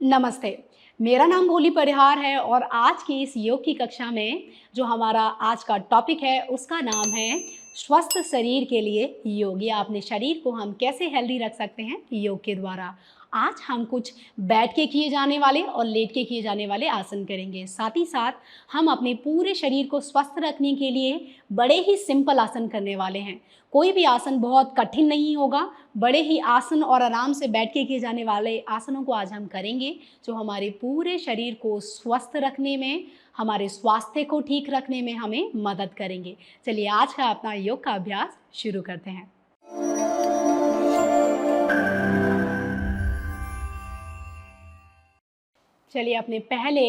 नमस्ते। मेरा नाम भोली परिहार है और आज की इस योग की कक्षा में जो हमारा आज का टॉपिक है उसका नाम है स्वस्थ शरीर के लिए योग, या अपने शरीर को हम कैसे हेल्दी रख सकते हैं योग के द्वारा। आज हम कुछ बैठ के किए जाने वाले और लेट के किए जाने वाले आसन करेंगे। साथ ही साथ हम अपने पूरे शरीर को स्वस्थ रखने के लिए बड़े ही सिंपल आसन करने वाले हैं। कोई भी आसन बहुत कठिन नहीं होगा, बड़े ही आसन और आराम से बैठ के किए जाने वाले आसनों को आज हम करेंगे, जो हमारे पूरे शरीर को स्वस्थ रखने में, हमारे स्वास्थ्य को ठीक रखने में हमें मदद करेंगे। चलिए आज का अपना योग का अभ्यास शुरू करते हैं। चलिए अपने पहले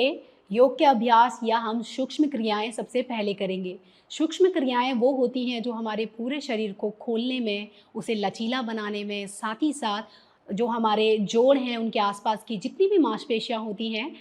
योग के अभ्यास या हम सूक्ष्म क्रियाएं सबसे पहले करेंगे। सूक्ष्म क्रियाएं वो होती हैं जो हमारे पूरे शरीर को खोलने में, उसे लचीला बनाने में, साथ ही साथ जो हमारे जोड़ हैं उनके आसपास की जितनी भी मांसपेशियां होती हैं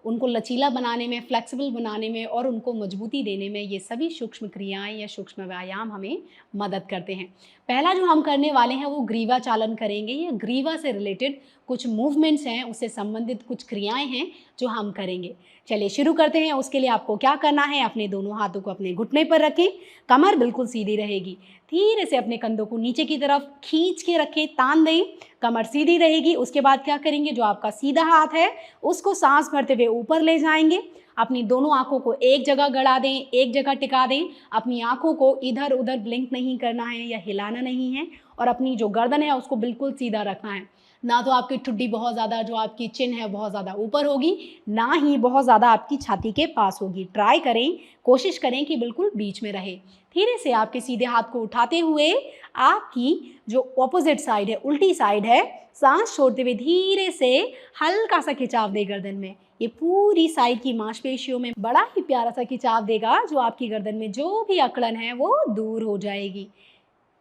उनको लचीला बनाने में, फ्लेक्सिबल बनाने में और उनको मजबूती देने में ये सभी सूक्ष्म क्रियाएं या सूक्ष्म व्यायाम हमें मदद करते हैं। पहला जो हम करने वाले हैं वो ग्रीवा चालन करेंगे। ये ग्रीवा से रिलेटेड कुछ मूवमेंट्स हैं, उससे संबंधित कुछ क्रियाएं हैं जो हम करेंगे। चलिए शुरू करते हैं। उसके लिए आपको क्या करना है, अपने दोनों हाथों को अपने घुटने पर रखें, कमर बिल्कुल सीधी रहेगी। धीरे से अपने कंधों को नीचे की तरफ खींच के रखें, तान दें, कमर सीधी रहेगी। उसके बाद क्या करेंगे, जो आपका सीधा हाथ है उसको सांस भरते हुए ऊपर ले जाएंगे। अपनी दोनों आंखों को एक जगह गड़ा दें, एक जगह टिका दें। अपनी आंखों को इधर उधर ब्लिंक नहीं करना है या हिलाना नहीं है, और अपनी जो गर्दन है उसको बिल्कुल सीधा रखना है। ना तो आपकी ठुड्डी बहुत ज़्यादा, जो आपकी चिन है बहुत ज़्यादा ऊपर होगी, ना ही बहुत ज़्यादा आपकी छाती के पास होगी। ट्राई करें, कोशिश करें कि बिल्कुल बीच में रहे। धीरे से आपके सीधे हाथ को उठाते हुए आपकी जो ऑपोजिट साइड है, उल्टी साइड है, सांस छोड़ते हुए धीरे से हल्का सा खिंचाव दे गर्दन में। ये पूरी साइड की मांसपेशियों में बड़ा ही प्यारा सा खिंचाव देगा, जो आपकी गर्दन में जो भी अकड़न है वो दूर हो जाएगी।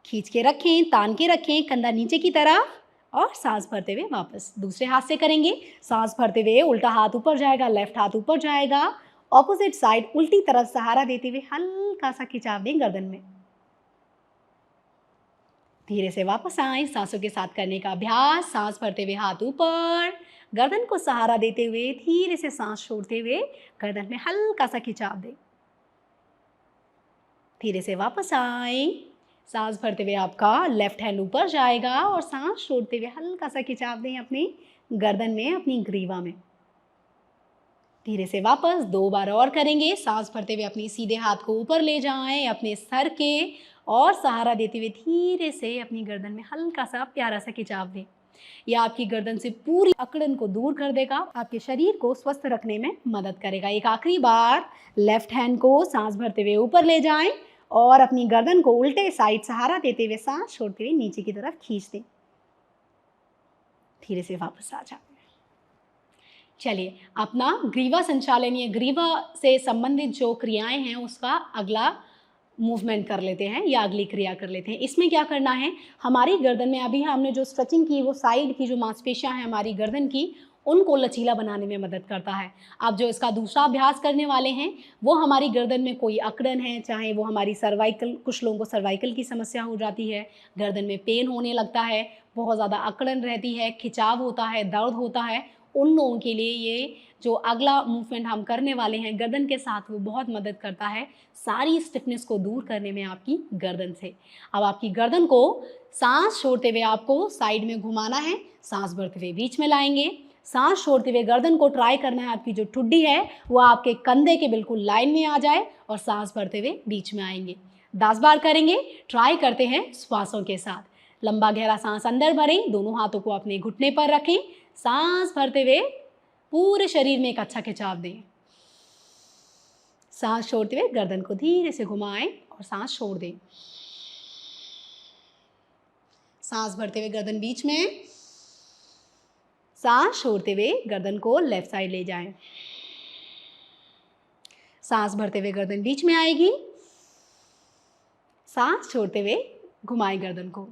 खींच के रखें, तान के रखें, कंधा नीचे की तरफ, और सांस भरते हुए वापस दूसरे हाथ से करेंगे। सांस भरते हुए उल्टा हाथ ऊपर जाएगा, लेफ्ट हाथ ऊपर जाएगा, ऑपोजिट साइड उल्टी तरफ सहारा देते हुए हल्का सा खिंचाव दें गर्दन में। धीरे से वापस आए, सांसों के साथ करने का अभ्यास। सांस भरते हुए हाथ ऊपर, गर्दन को सहारा देते हुए धीरे से सांस छोड़ते हुए गर्दन में हल्का सा खिंचाव दें। धीरे से वापस आए, सांस भरते हुए आपका लेफ्ट हैंड ऊपर जाएगा और सांस छोड़ते हुए हल्का सा खिंचाव दें अपनी गर्दन में, अपनी ग्रीवा में। धीरे से वापस 2 बार और करेंगे। सांस भरते हुए अपने सीधे हाथ को ऊपर ले जाएं अपने सर के, और सहारा देते हुए धीरे से अपनी गर्दन में हल्का सा प्यारा सा खिंचाव दें। यह आपकी गर्दन से पूरी अकड़न को दूर कर देगा, आपके शरीर को स्वस्थ रखने में मदद करेगा। एक आखिरी बार लेफ्ट हैंड को सांस भरते हुए ऊपर ले जाएं और अपनी गर्दन को उल्टे साइड सहारा देते हुए सांस छोड़ते हुए नीचे की तरफ खींच दें। धीरे से वापस आ जाएं। चलिए अपना ग्रीवा संचालन या ग्रीवा से संबंधित जो क्रियाएं हैं उसका अगला मूवमेंट कर लेते हैं या अगली क्रिया कर लेते हैं। इसमें क्या करना है, हमारी गर्दन में अभी हमने जो स्ट्रेचिंग की, वो साइड की जो मांसपेशियां हैं हमारी गर्दन की, उनको लचीला बनाने में मदद करता है। अब जो इसका दूसरा अभ्यास करने वाले हैं वो हमारी गर्दन में कोई अकड़न है, चाहे वो हमारी सर्वाइकल, कुछ लोगों को सर्वाइकल की समस्या हो जाती है, गर्दन में पेन होने लगता है, बहुत ज़्यादा अकड़न रहती है, खिंचाव होता है, दर्द होता है, उन लोगों के लिए ये जो अगला मूवमेंट हम करने वाले हैं गर्दन के साथ, वो बहुत मदद करता है सारी स्टिफनेस को दूर करने में आपकी गर्दन से। अब आपकी गर्दन को सांस छोड़ते हुए आपको साइड में घुमाना है, सांस भरते हुए बीच में लाएंगे, सांस छोड़ते हुए गर्दन को ट्राई करना है आपकी जो ठुड्डी है वो आपके कंधे के बिल्कुल लाइन में आ जाए, और सांस भरते हुए बीच में आएंगे। 10 बार करेंगे, ट्राई करते हैं श्वासों के साथ। लंबा गहरा सांस अंदर भरें, दोनों हाथों को अपने घुटने पर रखें, सांस भरते हुए पूरे शरीर में एक अच्छा खिंचाव दें। सांस छोड़ते हुए गर्दन को धीरे से घुमाएं और सांस छोड़ दें। सांस भरते हुए गर्दन बीच में, सांस छोड़ते हुए गर्दन को लेफ्ट साइड ले जाएं। सांस भरते हुए गर्दन बीच में आएगी, सांस छोड़ते हुए घुमाएं गर्दन को।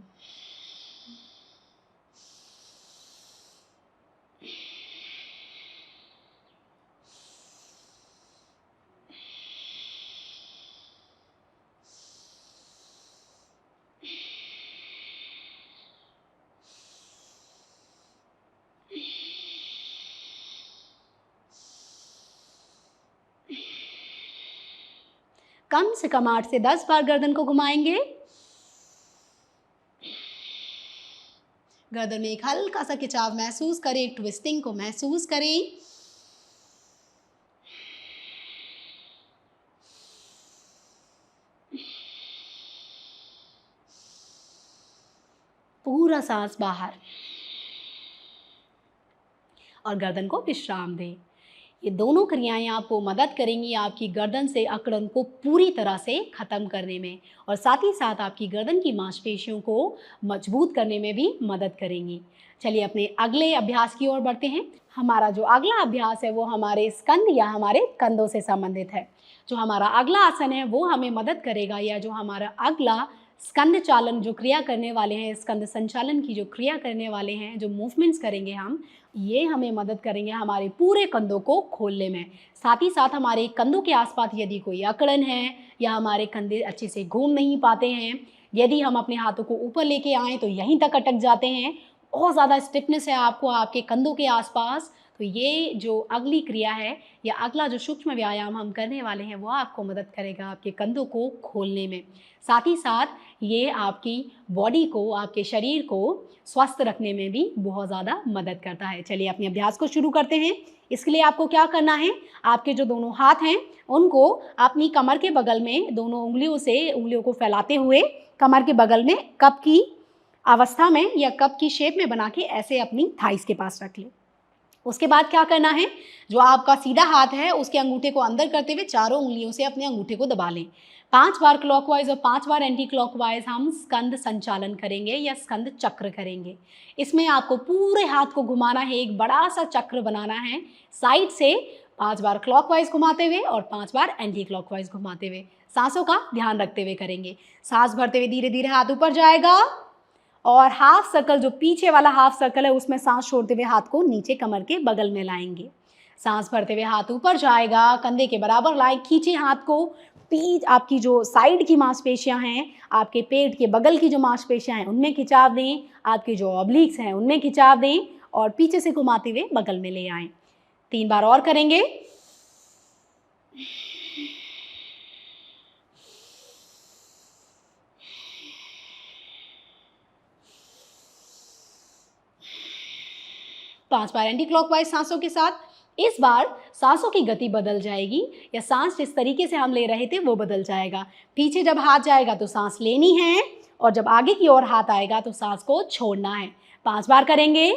कम से कम 8 से 10 बार गर्दन को घुमाएंगे। गर्दन में एक हल्का सा खिंचाव महसूस करें, एक ट्विस्टिंग को महसूस करें। पूरा सांस बाहर और गर्दन को विश्राम दें। ये दोनों क्रियाएं आपको मदद करेंगी आपकी गर्दन से अकड़न को पूरी तरह से ख़त्म करने में, और साथ ही साथ आपकी गर्दन की मांसपेशियों को मजबूत करने में भी मदद करेंगी। चलिए अपने अगले अभ्यास की ओर बढ़ते हैं। हमारा जो अगला अभ्यास है वो हमारे स्कंद या हमारे कंधों से संबंधित है। जो हमारा अगला आसन है वो हमें मदद करेगा, या जो हमारा अगला स्कंद चालन जो क्रिया करने वाले हैं, स्कंद संचालन की जो क्रिया करने वाले हैं, जो मूवमेंट्स करेंगे हम, ये हमें मदद करेंगे हमारे पूरे कंधों को खोलने में। साथ ही साथ हमारे कंधों के आसपास यदि कोई अकड़न है या हमारे कंधे अच्छे से घूम नहीं पाते हैं, यदि हम अपने हाथों को ऊपर लेके आएँ तो यहीं तक अटक जाते हैं, बहुत ज़्यादा स्टिफनेस है आपको आपके कंधों के आसपास, तो ये जो अगली क्रिया है या अगला जो सूक्ष्म व्यायाम हम करने वाले हैं वो आपको मदद करेगा आपके कंधों को खोलने में। साथ ही साथ ये आपकी बॉडी को, आपके शरीर को स्वस्थ रखने में भी बहुत ज़्यादा मदद करता है। चलिए अपने अभ्यास को शुरू करते हैं। इसके लिए आपको क्या करना है, आपके जो दोनों हाथ हैं उनको अपनी कमर के बगल में दोनों उंगलियों को फैलाते हुए कमर के बगल में कप की अवस्था में या कप की शेप में बना के ऐसे अपनी थाइस के पास रख लें। उसके बाद क्या करना है, जो आपका सीधा हाथ है उसके अंगूठे को अंदर करते हुए चारों उंगलियों से अपने अंगूठे को दबा लें। 5 बार क्लॉकवाइज और 5 बार एंटी क्लॉकवाइज हम स्कंद संचालन करेंगे या स्कंद चक्र करेंगे। इसमें आपको पूरे हाथ को घुमाना है, एक बड़ा सा चक्र बनाना है साइड से, 5 बार क्लॉकवाइज घुमाते हुए और 5 बार एंटी क्लॉकवाइज घुमाते हुए। सांसों का ध्यान रखते हुए करेंगे। सांस भरते हुए धीरे धीरे हाथ ऊपर जाएगा और हाफ सर्कल, जो पीछे वाला हाफ सर्कल है उसमें सांस छोड़ते हुए हाथ को नीचे कमर के बगल में लाएंगे। सांस भरते हुए हाथ ऊपर जाएगा, कंधे के बराबर लाएं, खींचे हाथ को। पीठ, आपकी जो साइड की मांसपेशियां हैं, आपके पेट के बगल की जो मांसपेशियां हैं उनमें खिंचाव दें, आपके जो ऑब्लिक्स हैं उनमें खिंचाव दें और पीछे से घुमाते हुए बगल में ले आएं। 3 बार और करेंगे। पांच बार एंटी क्लॉकवाइज सांसों के साथ। इस बार सांसों की गति बदल जाएगी, या सांस जिस तरीके से हम ले रहे थे वो बदल जाएगा। पीछे जब हाथ जाएगा तो सांस लेनी है, और जब आगे की ओर हाथ आएगा तो सांस को छोड़ना है। 5 बार करेंगे।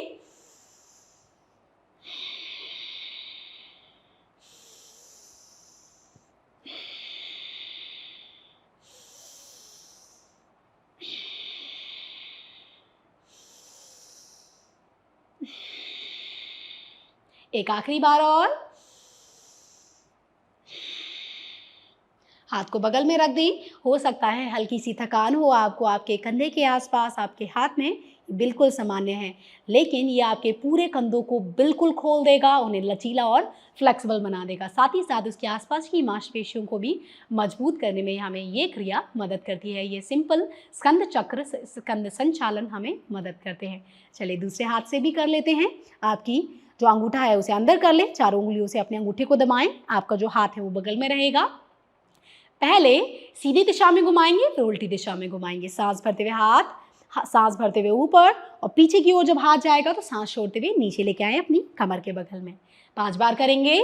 एक आखिरी बार और। हाथ को बगल में रख दें। हो सकता है हल्की सी थकान हो आपको आपके कंधे के आसपास, आपके हाथ में, बिल्कुल सामान्य है, लेकिन ये आपके पूरे कंधों को बिल्कुल खोल देगा, उन्हें लचीला और फ्लेक्सिबल बना देगा। साथ ही साथ उसके आसपास की मांसपेशियों को भी मजबूत करने में हमें ये क्रिया मदद करती है। ये सिंपल स्कंद चक्र, स्कंद संचालन हमें मदद करते हैं। चलिए दूसरे हाथ से भी कर लेते हैं। आपकी जो अंगूठा है उसे अंदर कर लें, चारों उंगलियों से अपने अंगूठे को दबाएं, आपका जो हाथ है वो बगल में रहेगा। पहले सीधी दिशा में घुमाएंगे, फिर उल्टी दिशा में घुमाएंगे। सांस भरते हुए सांस भरते हुए ऊपर, और पीछे की ओर जब हाथ जाएगा तो सांस छोड़ते हुए नीचे लेके आए अपनी कमर के बगल में। 5 बार करेंगे।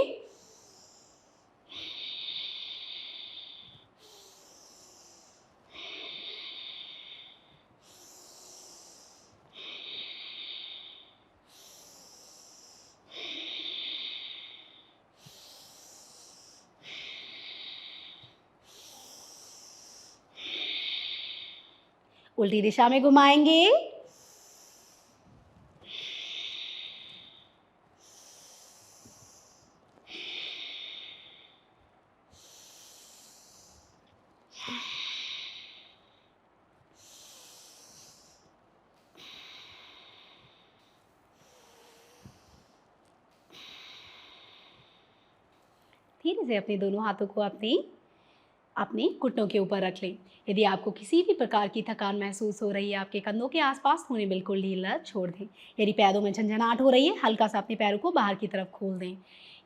उल्टी दिशा में घुमाएंगे। धीरे से अपने दोनों हाथों को अपनी अपने घुटनों के ऊपर रख लें। यदि आपको किसी भी प्रकार की थकान महसूस हो रही है आपके कंधों के आसपास, तो उन्हें बिल्कुल ढीला छोड़ दें। यदि पैरों में झंझनाहट हो रही है, हल्का सा अपने पैरों को बाहर की तरफ खोल दें।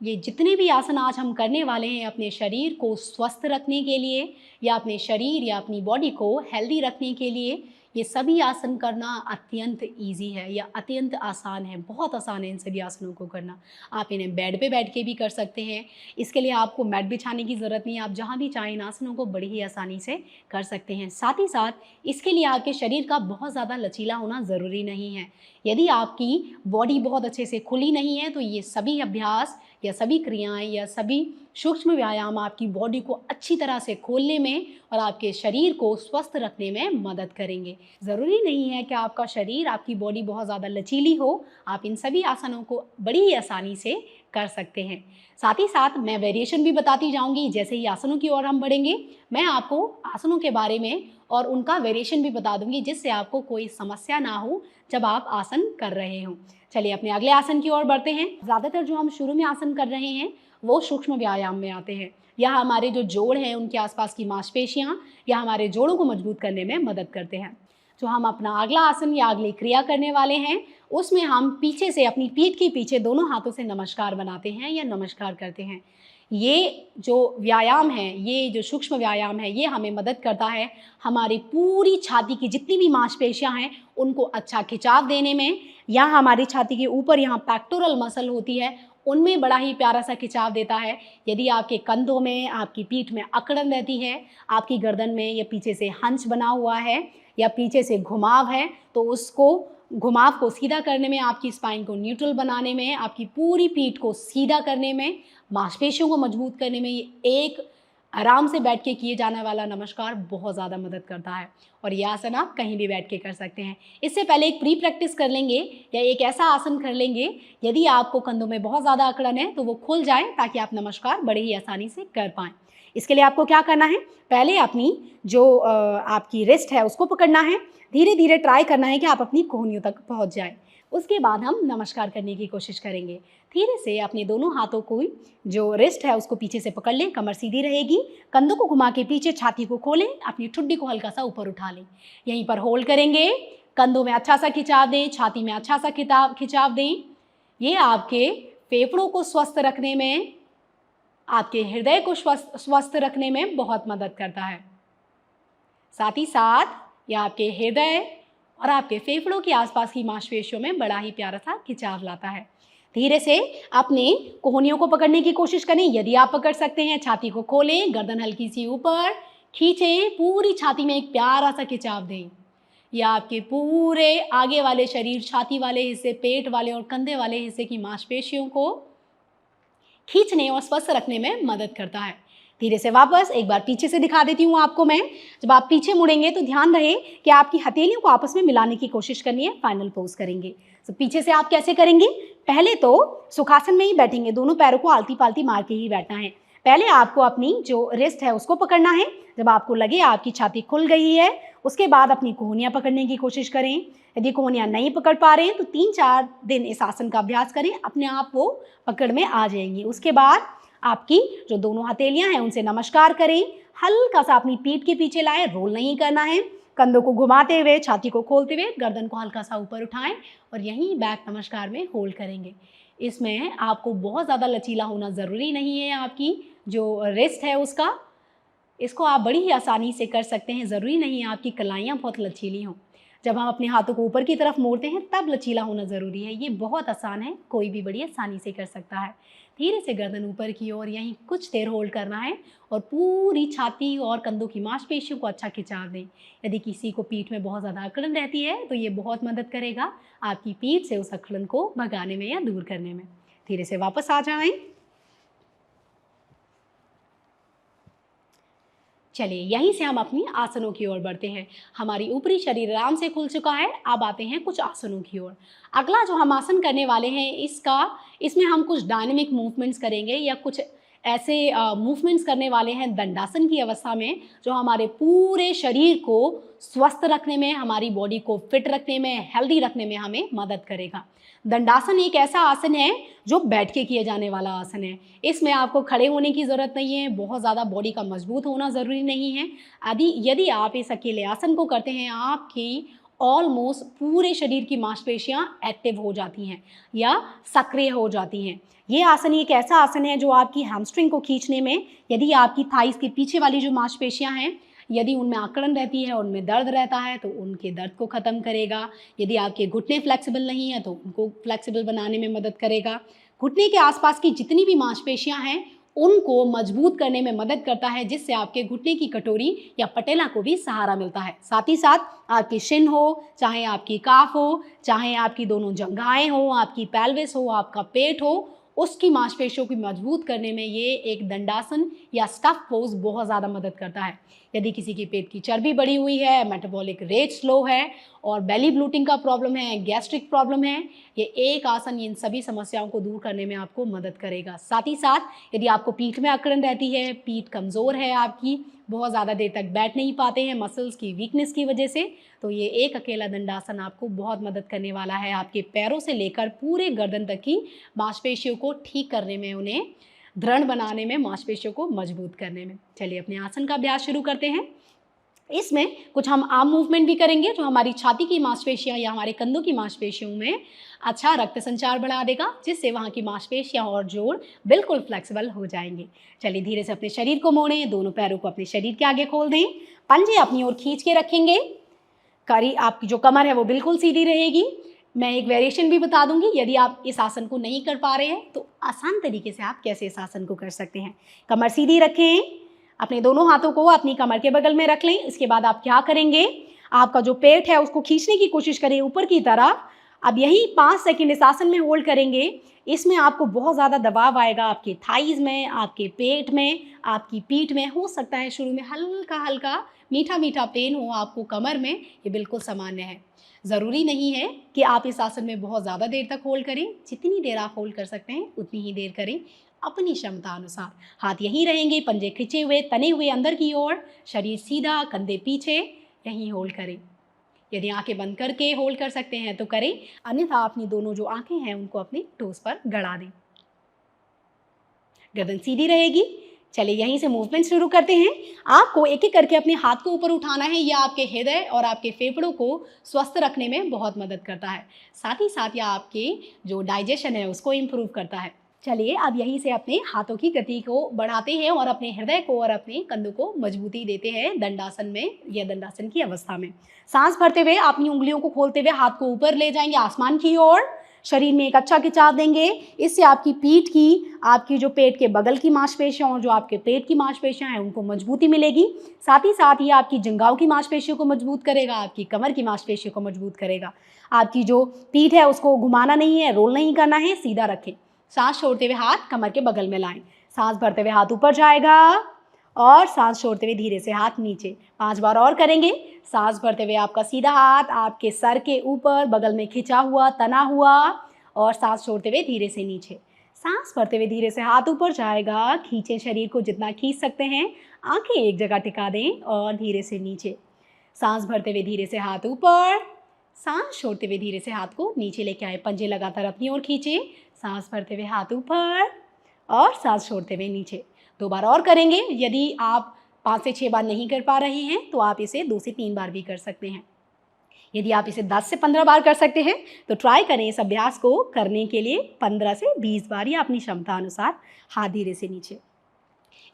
ये जितने भी आसन आज हम करने वाले हैं अपने शरीर को स्वस्थ रखने के लिए या अपने शरीर या अपनी बॉडी को हेल्दी रखने के लिए, ये सभी आसन करना अत्यंत ईजी है या अत्यंत आसान है। बहुत आसान है इन सभी आसनों को करना। आप इन्हें बेड पे बैठ के भी कर सकते हैं। इसके लिए आपको मैट बिछाने की ज़रूरत नहीं है। आप जहाँ भी चाहें इन आसनों को बड़ी ही आसानी से कर सकते हैं। साथ ही साथ इसके लिए आपके शरीर का बहुत ज़्यादा लचीला होना ज़रूरी नहीं है। यदि आपकी बॉडी बहुत अच्छे से खुली नहीं है, तो ये सभी अभ्यास या सभी क्रियाएं या सभी सूक्ष्म व्यायाम आपकी बॉडी को अच्छी तरह से खोलने में और आपके शरीर को स्वस्थ रखने में मदद करेंगे। ज़रूरी नहीं है कि आपका शरीर, आपकी बॉडी बहुत ज़्यादा लचीली हो। आप इन सभी आसनों को बड़ी ही आसानी से कर सकते हैं। साथ ही साथ मैं वेरिएशन भी बताती जाऊंगी। जैसे ही आसनों की ओर हम बढ़ेंगे, मैं आपको आसनों के बारे में और उनका वेरिएशन भी बता दूंगी, जिससे आपको कोई समस्या ना हो जब आप आसन कर रहे हों। चलिए अपने अगले आसन की ओर बढ़ते हैं। ज़्यादातर जो हम शुरू में आसन कर रहे हैं वो सूक्ष्म व्यायाम में आते हैं। यह हमारे जो जोड़ हैं उनके आसपास की मांसपेशियां या हमारे जोड़ों को मजबूत करने में मदद करते हैं। जो हम अपना अगला आसन या अगली क्रिया करने वाले हैं, उसमें हम पीछे से अपनी पीठ के पीछे दोनों हाथों से नमस्कार बनाते हैं या नमस्कार करते हैं। ये जो व्यायाम है, ये जो सूक्ष्म व्यायाम है, ये हमें मदद करता है हमारी पूरी छाती की जितनी भी मांसपेशियां हैं उनको अच्छा खिंचाव देने में, या हमारी छाती के ऊपर यहाँ पेक्टोरल मसल होती है, उनमें बड़ा ही प्यारा सा खिंचाव देता है। यदि आपके कंधों में, आपकी पीठ में अकड़न रहती है, आपकी गर्दन में या पीछे से हंच बना हुआ है या पीछे से घुमाव है, तो उसको घुमाव को सीधा करने में, आपकी स्पाइन को न्यूट्रल बनाने में, आपकी पूरी पीठ को सीधा करने में, मांसपेशियों को मजबूत करने में ये एक आराम से बैठ के किए जाने वाला नमस्कार बहुत ज़्यादा मदद करता है। और ये आसन आप कहीं भी बैठ के कर सकते हैं। इससे पहले एक प्री प्रैक्टिस कर लेंगे या एक ऐसा आसन कर लेंगे, यदि आपको कंधों में बहुत ज़्यादा अकड़न है तो वो खुल जाए, ताकि आप नमस्कार बड़े ही आसानी से कर पाएँ। इसके लिए आपको क्या करना है, पहले अपनी जो आपकी रिस्ट है उसको पकड़ना है। धीरे धीरे ट्राई करना है कि आप अपनी कोहनियों तक पहुंच जाए। उसके बाद हम नमस्कार करने की कोशिश करेंगे। धीरे से अपने दोनों हाथों को, जो रिस्ट है उसको पीछे से पकड़ लें, कमर सीधी रहेगी, कंधों को घुमा के पीछे, छाती को खोलें, अपनी ठुड्डी को हल्का सा ऊपर उठा लें। यहीं पर होल्ड करेंगे, कंधों में अच्छा सा खिंचाव दें, छाती में अच्छा सा खिंचाव दें। ये आपके फेफड़ों को स्वस्थ रखने में, आपके हृदय को स्वस्थ रखने में बहुत मदद करता है। साथ ही साथ यह आपके हृदय और आपके फेफड़ों के आसपास की मांसपेशियों में बड़ा ही प्यारा सा खिंचाव लाता है। धीरे से अपने कोहनियों को पकड़ने की कोशिश करें। यदि आप पकड़ सकते हैं, छाती को खोलें, गर्दन हल्की सी ऊपर खींचें, पूरी छाती में एक प्यारा सा खिंचाव दें। यह आपके पूरे आगे वाले शरीर, छाती वाले हिस्से, पेट वाले और कंधे वाले हिस्से की मांसपेशियों को खींचने और स्वस्थ रखने में मदद करता है। धीरे से वापस एक बार पीछे से दिखा देती हूँ आपको मैं। जब आप पीछे मुड़ेंगे तो ध्यान रहे कि आपकी हथेलियों को आपस में मिलाने की कोशिश करनी है। फाइनल पोज करेंगे। तो पीछे से आप कैसे करेंगे, पहले तो सुखासन में ही बैठेंगे, दोनों पैरों को आलती पालती मार के ही बैठना है। पहले आपको अपनी जो रिस्ट है उसको पकड़ना है। जब आपको लगे आपकी छाती खुल गई है, उसके बाद अपनी कोहनियाँ पकड़ने की कोशिश करें। यदि कोहनियाँ नहीं पकड़ पा रहे हैं तो 3-4 दिन इस आसन का अभ्यास करें, अपने आप वो पकड़ में आ जाएंगी। उसके बाद आपकी जो दोनों हथेलियां हैं उनसे नमस्कार करें। हल्का सा अपनी पीठ के पीछे लाएं, रोल नहीं करना है। कंधों को घुमाते हुए, छाती को खोलते हुए, गर्दन को हल्का सा ऊपर उठाएं और यहीं बैक नमस्कार में होल्ड करेंगे। इसमें आपको बहुत ज़्यादा लचीला होना ज़रूरी नहीं है। आपकी जो रिस्ट है उसका, इसको आप बड़ी ही आसानी से कर सकते हैं। ज़रूरी नहीं है आपकी कलाइयाँ बहुत लचीली हों। जब हम अपने हाथों को ऊपर की तरफ मोड़ते हैं तब लचीला होना ज़रूरी है। ये बहुत आसान है, कोई भी बड़ी आसानी से कर सकता है। धीरे से गर्दन ऊपर की ओर यहीं कुछ देर होल्ड करना है और पूरी छाती और कंधों की मांसपेशियों को अच्छा खिंचाव दें। यदि किसी को पीठ में बहुत ज़्यादा अकड़न रहती है तो ये बहुत मदद करेगा आपकी पीठ से उस अकड़न को भगाने में या दूर करने में। धीरे से वापस आ जाएं। चलिए यहीं से हम अपनी आसनों की ओर बढ़ते हैं। हमारी ऊपरी शरीर आराम से खुल चुका है। अब आते हैं कुछ आसनों की ओर। अगला जो हम आसन करने वाले हैं इसमें हम कुछ डायनेमिक मूवमेंट्स करेंगे या कुछ ऐसे मूवमेंट्स करने वाले हैं दंडासन की अवस्था में, जो हमारे पूरे शरीर को स्वस्थ रखने में, हमारी बॉडी को फिट रखने में, हेल्दी रखने में हमें मदद करेगा। दंडासन एक ऐसा आसन है जो बैठ के किए जाने वाला आसन है। इसमें आपको खड़े होने की ज़रूरत नहीं है, बहुत ज़्यादा बॉडी का मजबूत होना ज़रूरी नहीं है। यदि आप इस अकेले आसन को करते हैं, आपकी ऑलमोस्ट पूरे शरीर की मांसपेशियां एक्टिव हो जाती हैं या सक्रिय हो जाती हैं। ये आसन एक ऐसा आसन है जो आपकी हैमस्ट्रिंग को खींचने में, यदि आपकी थाइस के पीछे वाली जो मांसपेशियां हैं, यदि उनमें अकड़न रहती है, उनमें दर्द रहता है, तो उनके दर्द को ख़त्म करेगा। यदि आपके घुटने फ्लेक्सिबल नहीं है तो उनको फ्लेक्सिबल बनाने में मदद करेगा। घुटने के आसपास की जितनी भी मांसपेशियां हैं उनको मजबूत करने में मदद करता है, जिससे आपके घुटने की कटोरी या पटेला को भी सहारा मिलता है। साथ ही साथ आपकी शिन हो, चाहे आपकी काफ हो, चाहे आपकी दोनों जंघाएं हो, आपकी पेल्विस हो, आपका पेट हो, उसकी मांसपेशियों को मजबूत करने में ये एक दंडासन या स्टफ पोज बहुत ज़्यादा मदद करता है। यदि किसी की पेट की चर्बी बढ़ी हुई है, मेटाबॉलिक रेट स्लो है और बेली ब्लोटिंग का प्रॉब्लम है, गैस्ट्रिक प्रॉब्लम है, ये एक आसन इन सभी समस्याओं को दूर करने में आपको मदद करेगा। साथ ही साथ यदि आपको पीठ में अकड़न रहती है, पीठ कमज़ोर है आपकी, बहुत ज़्यादा देर तक बैठ नहीं पाते हैं मसल्स की वीकनेस की वजह से, तो ये एक अकेला दंडासन आपको बहुत मदद करने वाला है आपके पैरों से लेकर पूरे गर्दन तक की मांसपेशियों को ठीक करने में, उन्हें दृढ़ बनाने में, मांसपेशियों को मजबूत करने में। चलिए अपने आसन का अभ्यास शुरू करते हैं। इसमें कुछ हम आर्म मूवमेंट भी करेंगे जो हमारी छाती की मांसपेशियां या हमारे कंधों की मांसपेशियों में अच्छा रक्त संचार बढ़ा देगा, जिससे वहाँ की मांसपेशियां और जोड़ बिल्कुल फ्लेक्सिबल हो जाएंगे। चलिए धीरे से अपने शरीर को मोड़ें, दोनों पैरों को अपने शरीर के आगे खोल दें, पंजे अपनी ओर खींच के रखेंगे, आपकी जो कमर है वो बिल्कुल सीधी रहेगी। मैं एक वेरिएशन भी बता दूंगी, यदि आप इस आसन को नहीं कर पा रहे हैं तो आसान तरीके से आप कैसे इस आसन को कर सकते हैं। कमर सीधी रखें, अपने दोनों हाथों को अपनी कमर के बगल में रख लें। इसके बाद आप क्या करेंगे, आपका जो पेट है उसको खींचने की कोशिश करें ऊपर की तरफ। अब यही 5 सेकंड इस आसन में होल्ड करेंगे। इसमें आपको बहुत ज़्यादा दबाव आएगा आपके थाइज में, आपके पेट में, आपकी पीठ में। हो सकता है शुरू में हल्का हल्का मीठा मीठा पेन हो आपको कमर में, ये बिल्कुल सामान्य है। ज़रूरी नहीं है कि आप इस आसन में बहुत ज़्यादा देर तक होल्ड करें, जितनी देर आप होल्ड कर सकते हैं उतनी ही देर करें अपनी क्षमता अनुसार। हाथ यहीं रहेंगे, पंजे खिंचे हुए, तने हुए अंदर की ओर, शरीर सीधा, कंधे पीछे, यहीं होल्ड करें। यदि आंखें बंद करके होल्ड कर सकते हैं तो करें, अन्यथा अपनी दोनों जो आंखें हैं उनको अपने टोस पर गड़ा दें। गर्दन सीधी रहेगी। चलिए यहीं से मूवमेंट शुरू करते हैं। आपको एक एक करके अपने हाथ को ऊपर उठाना है। यह आपके हृदय और आपके फेफड़ों को स्वस्थ रखने में बहुत मदद करता है। साथ ही साथ यह आपके जो डाइजेशन है उसको इम्प्रूव करता है। चलिए अब यहीं से अपने हाथों की गति को बढ़ाते हैं और अपने हृदय को और अपने कंधों को मजबूती देते हैं दंडासन में या दंडासन की अवस्था में। सांस भरते हुए अपनी उंगलियों को खोलते हुए हाथ को ऊपर ले जाएंगे आसमान की ओर। शरीर में एक अच्छा खिंचाव देंगे। इससे आपकी पीठ की, आपकी जो पेट के बगल की मांसपेशियां और जो आपके पेट की मांसपेशियां हैं उनको मजबूती मिलेगी। साथ ही साथ ये आपकी जंघाओं की मांसपेशियों को मजबूत करेगा, आपकी कमर की मांसपेशियों को मजबूत करेगा। आपकी जो पीठ है उसको घुमाना नहीं है, रोल नहीं करना है, सीधा रखें। सांस छोड़ते हुए हाथ कमर के बगल में लाएं। सांस भरते हुए हाथ ऊपर जाएगा और सांस छोड़ते हुए धीरे से हाथ नीचे। 5 बार और करेंगे। सांस भरते हुए आपका सीधा हाथ आपके सर के ऊपर बगल में खिंचा हुआ, तना हुआ, और सांस छोड़ते हुए धीरे से नीचे। सांस भरते हुए धीरे से हाथ ऊपर जाएगा। खींचे शरीर को जितना खींच सकते हैं। आंखें एक जगह टिका दें और धीरे से नीचे। सांस भरते हुए धीरे से हाथ ऊपर, सांस छोड़ते हुए धीरे से हाथ को नीचे लेके आए। पंजे लगातार अपनी ओर खींचे। सांस भरते हुए हाथ ऊपर और सांस छोड़ते हुए नीचे। 2 बार और करेंगे। यदि आप 5 से 6 बार नहीं कर पा रहे हैं तो आप इसे 2 से 3 बार भी कर सकते हैं। यदि आप इसे 10 से 15 बार कर सकते हैं तो ट्राई करें इस अभ्यास को करने के लिए 15 से 20 बार या अपनी क्षमता अनुसार हाथ धीरे से नीचे।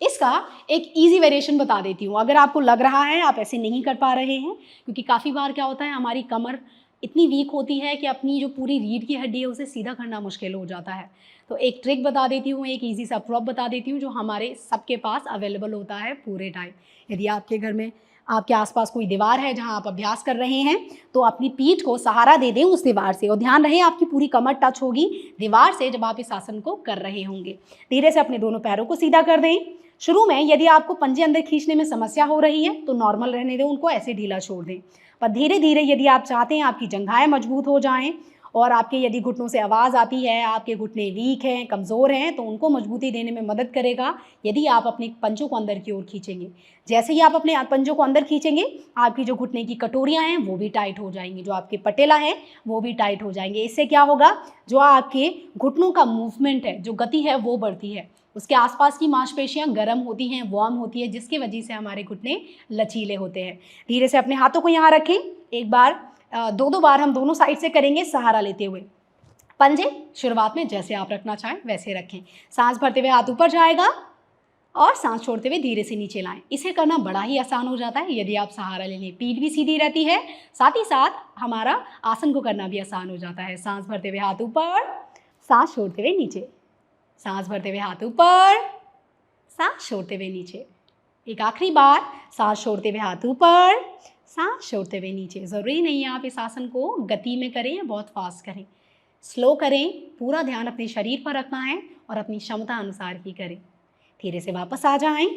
इसका एक इजी वेरिएशन बता देती हूँ। अगर आपको लग रहा है आप ऐसे नहीं कर पा रहे हैं, क्योंकि काफ़ी बार क्या होता है हमारी कमर इतनी वीक होती है कि अपनी जो पूरी रीढ़ की हड्डी है उसे सीधा करना मुश्किल हो जाता है, तो एक ट्रिक बता देती हूँ, एक इजी सा प्रॉप बता देती हूँ जो हमारे सबके पास अवेलेबल होता है पूरे टाइम। यदि आपके घर में आपके आसपास कोई दीवार है जहाँ आप अभ्यास कर रहे हैं तो अपनी पीठ को सहारा दे दें उस दीवार से, और ध्यान रहे आपकी पूरी कमर टच होगी दीवार से जब आप इस आसन को कर रहे होंगे। धीरे से अपने दोनों पैरों को सीधा कर दें। शुरू में यदि आपको पंजे अंदर खींचने में समस्या हो रही है तो नॉर्मल रहने दें, उनको ऐसे ढीला छोड़ दें। पर धीरे धीरे यदि आप चाहते हैं आपकी जंघाएं मजबूत हो जाएं और आपके यदि घुटनों से आवाज़ आती है, आपके घुटने वीक हैं, कमज़ोर हैं, तो उनको मजबूती देने में मदद करेगा यदि आप अपने पंजों को अंदर की ओर खींचेंगे। जैसे ही आप अपने पंजों को अंदर खींचेंगे, आपकी जो घुटने की कटोरियाँ हैं वो भी टाइट हो जाएंगी, जो आपके पटेला हैं वो भी टाइट हो जाएंगे। इससे क्या होगा, जो आपके घुटनों का मूवमेंट है, जो गति है वो बढ़ती है, उसके आसपास की मांसपेशियां गर्म होती हैं, वार्म होती है, जिसकी वजह से हमारे घुटने लचीले होते हैं। धीरे से अपने हाथों को यहाँ रखें। एक बार दो बार हम दोनों साइड से करेंगे सहारा लेते हुए। पंजे शुरुआत में जैसे आप रखना चाहें वैसे रखें। सांस भरते हुए हाथ ऊपर जाएगा और सांस छोड़ते हुए धीरे से नीचे लाएं। इसे करना बड़ा ही आसान हो जाता है यदि आप सहारा ले लें। पीठ भी सीधी रहती है, साथ ही साथ हमारा आसन को करना भी आसान हो जाता है। सांस भरते हुए हाथ ऊपर, सांस छोड़ते हुए नीचे, सांस भरते हुए हाथ ऊपर, सांस छोड़ते हुए नीचे। एक आखिरी बार, सांस छोड़ते हुए हाथ ऊपर, सांस छोड़ते हुए नीचे। ज़रूरी नहीं है आप इस आसन को गति में करें या बहुत फास्ट करें, स्लो करें। पूरा ध्यान अपने शरीर पर रखना है और अपनी क्षमता अनुसार ही करें। धीरे से वापस आ जाएं।